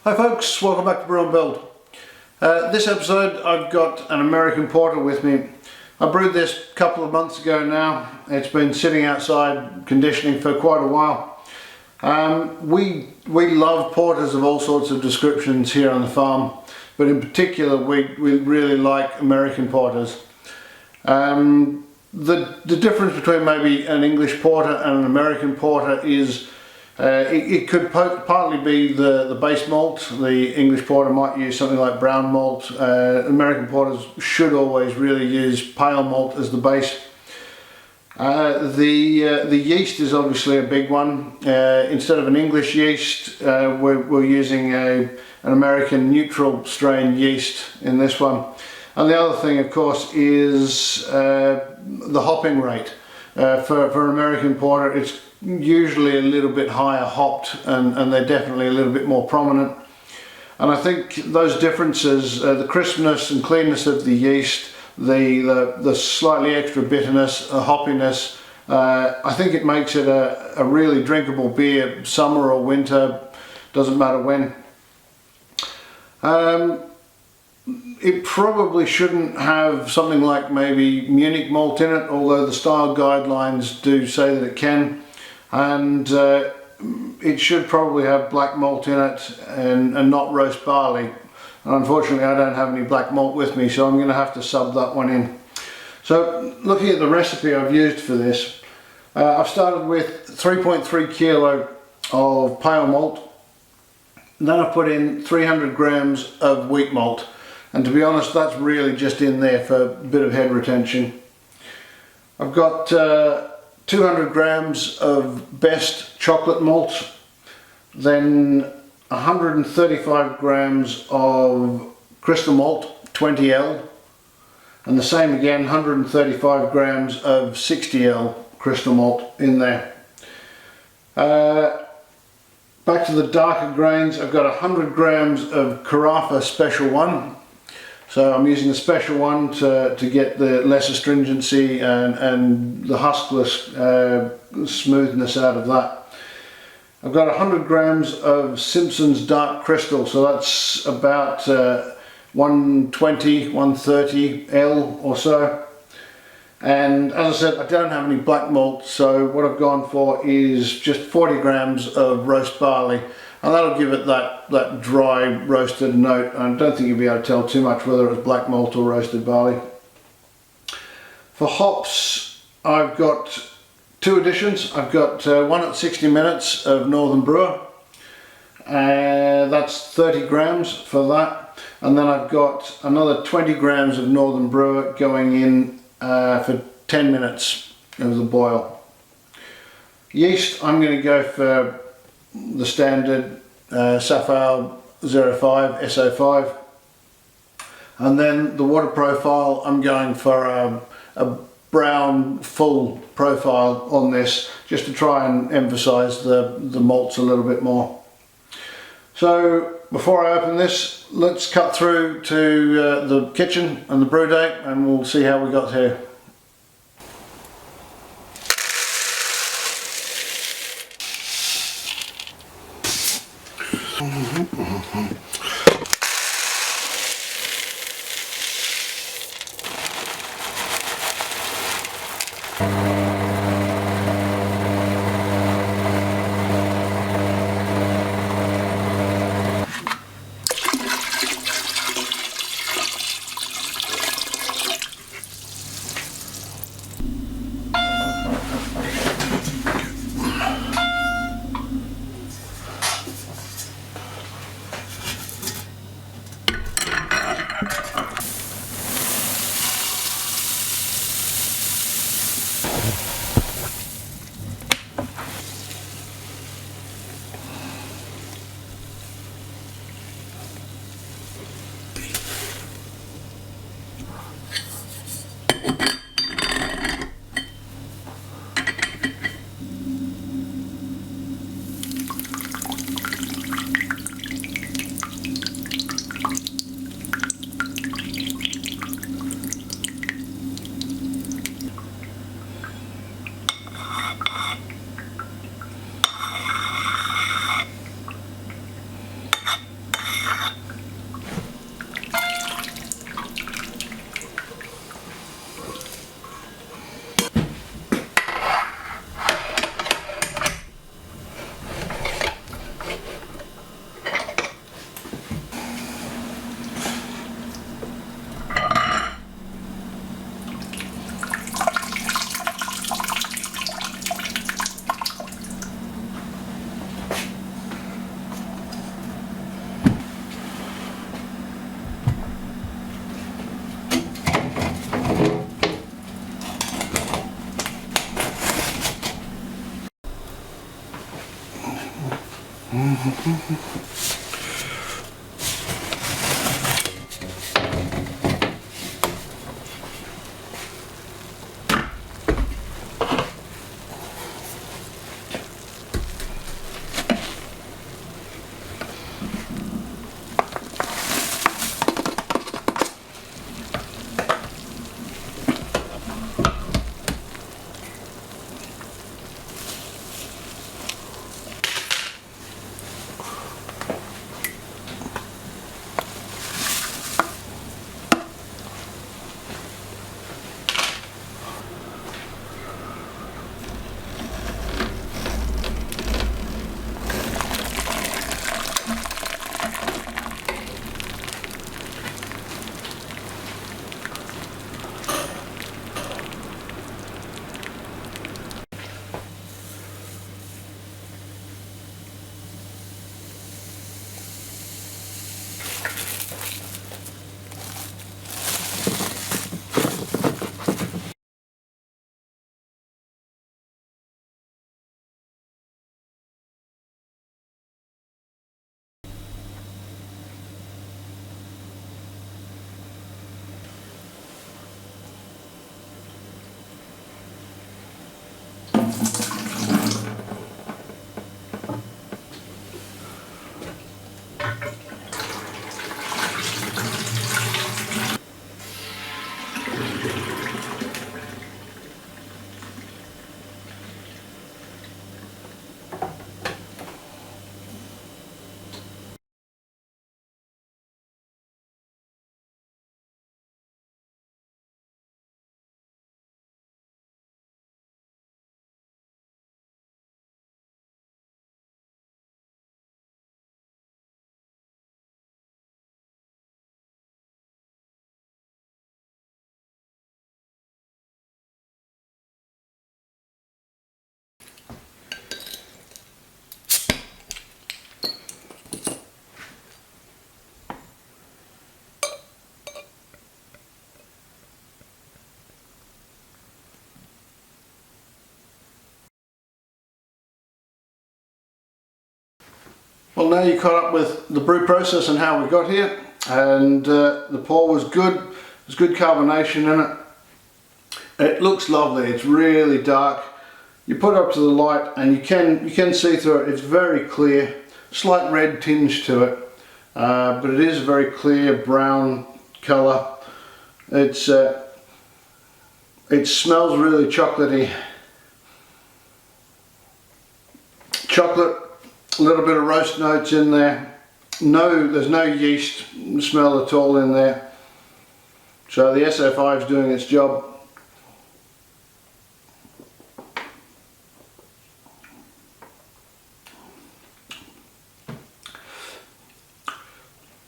Hi folks, welcome back to Brew and Build. This episode I've got an American porter with me. I brewed this a couple of months ago now. It's been sitting outside conditioning for quite a while. We love porters of all sorts of descriptions here on the farm, but in particular we really like American porters. The difference between maybe an English porter and an American porter is it could partly be the base malt. The English porter might use something like brown malt. American porters should always really use pale malt as the base. The yeast is obviously a big one. Instead of an English yeast, we're using an American neutral strain yeast in this one. And the other thing, of course, is the hopping rate. For an American porter, it's usually a little bit higher hopped, and they're definitely a little bit more prominent. And I think those differences, the crispness and cleanness of the yeast, the slightly extra bitterness, hoppiness, I think it makes it a really drinkable beer, summer or winter, doesn't matter when. It probably shouldn't have something like maybe Munich malt in it, although the style guidelines do say that it can. And it should probably have black malt in it and not roast barley. And unfortunately I don't have any black malt with me, so I'm going to have to sub that one in. So looking at the recipe I've used for this, I've started with 3.3 kilo of pale malt. Then I've put in 300 grams of wheat malt. And to be honest, that's really just in there for a bit of head retention. I've got 200 grams of best chocolate malt, then 135 grams of crystal malt, 20L, and the same again, 135 grams of 60L crystal malt in there. Back to the darker grains, I've got 100 grams of Carafa Special 1. So I'm using the special one to get the less astringency and the huskless smoothness out of that. I've got 100 grams of Simpson's Dark Crystal, so that's about 120, 130 L or so. And as I said, I don't have any black malt, so what I've gone for is just 40 grams of roast barley. And that'll give it that dry roasted note. I don't think you'll be able to tell too much whether it was black malt or roasted barley. For hops, I've got two additions. I've got one at 60 minutes of Northern Brewer. That's 30 grams for that. And then I've got another 20 grams of Northern Brewer going in for 10 minutes of the boil. Yeast, I'm going to go for the standard Safal 05 SO5, and then the water profile, I'm going for a brown full profile on this, just to try and emphasize the malts a little bit more. So before I open this, let's cut through to the kitchen and the brew day, and we'll see how we got here. Well, now you're caught up with the brew process and how we got here, and the pour was good. There's good carbonation in it. It looks lovely. It's really dark. You put it up to the light and you can see through it. It's very clear, slight red tinge to it, but it is a very clear brown colour. It smells really chocolatey. Chocolate, a little bit of roast notes in there. There's no yeast smell at all in there. So the SO5 is doing its job.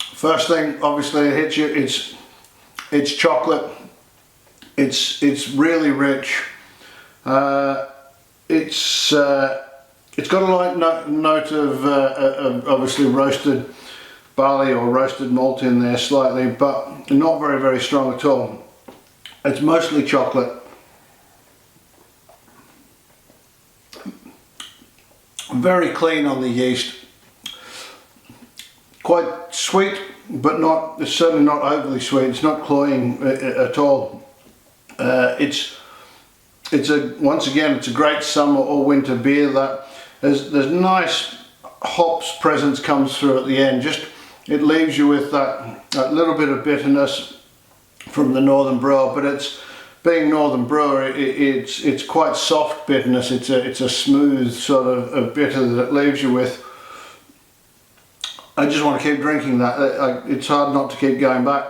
First thing, obviously, it hits you. It's chocolate. It's really rich. It's got a light note of obviously roasted barley or roasted malt in there slightly, but not very strong at all. It's mostly chocolate. Very clean on the yeast. Quite sweet, but it's certainly not overly sweet. It's not cloying at all. Once again, it's a great summer or winter beer that there's nice hops presence comes through at the end. It leaves you with that little bit of bitterness from the Northern Brewer, but being Northern Brewer, it's quite soft bitterness. It's a smooth sort of bitter that it leaves you with. I just want to keep drinking that. It's hard not to keep going back.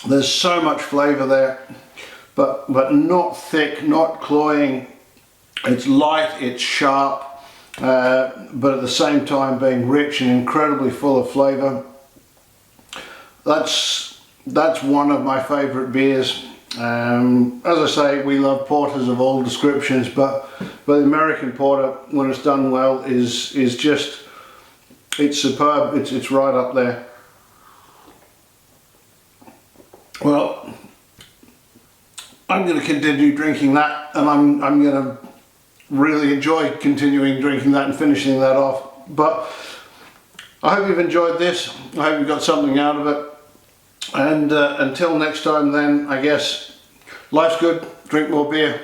There's so much flavour there, but not thick, not cloying. It's light, it's sharp, but at the same time being rich and incredibly full of flavour. That's one of my favourite beers. As I say, we love porters of all descriptions, but the American porter, when it's done well, is just, it's superb. It's right up there. Well, I'm going to continue drinking that, and I'm going to really enjoy continuing drinking that and finishing that off. But I hope you've enjoyed this. I hope you got something out of it. And until next time then, I guess, life's good, drink more beer.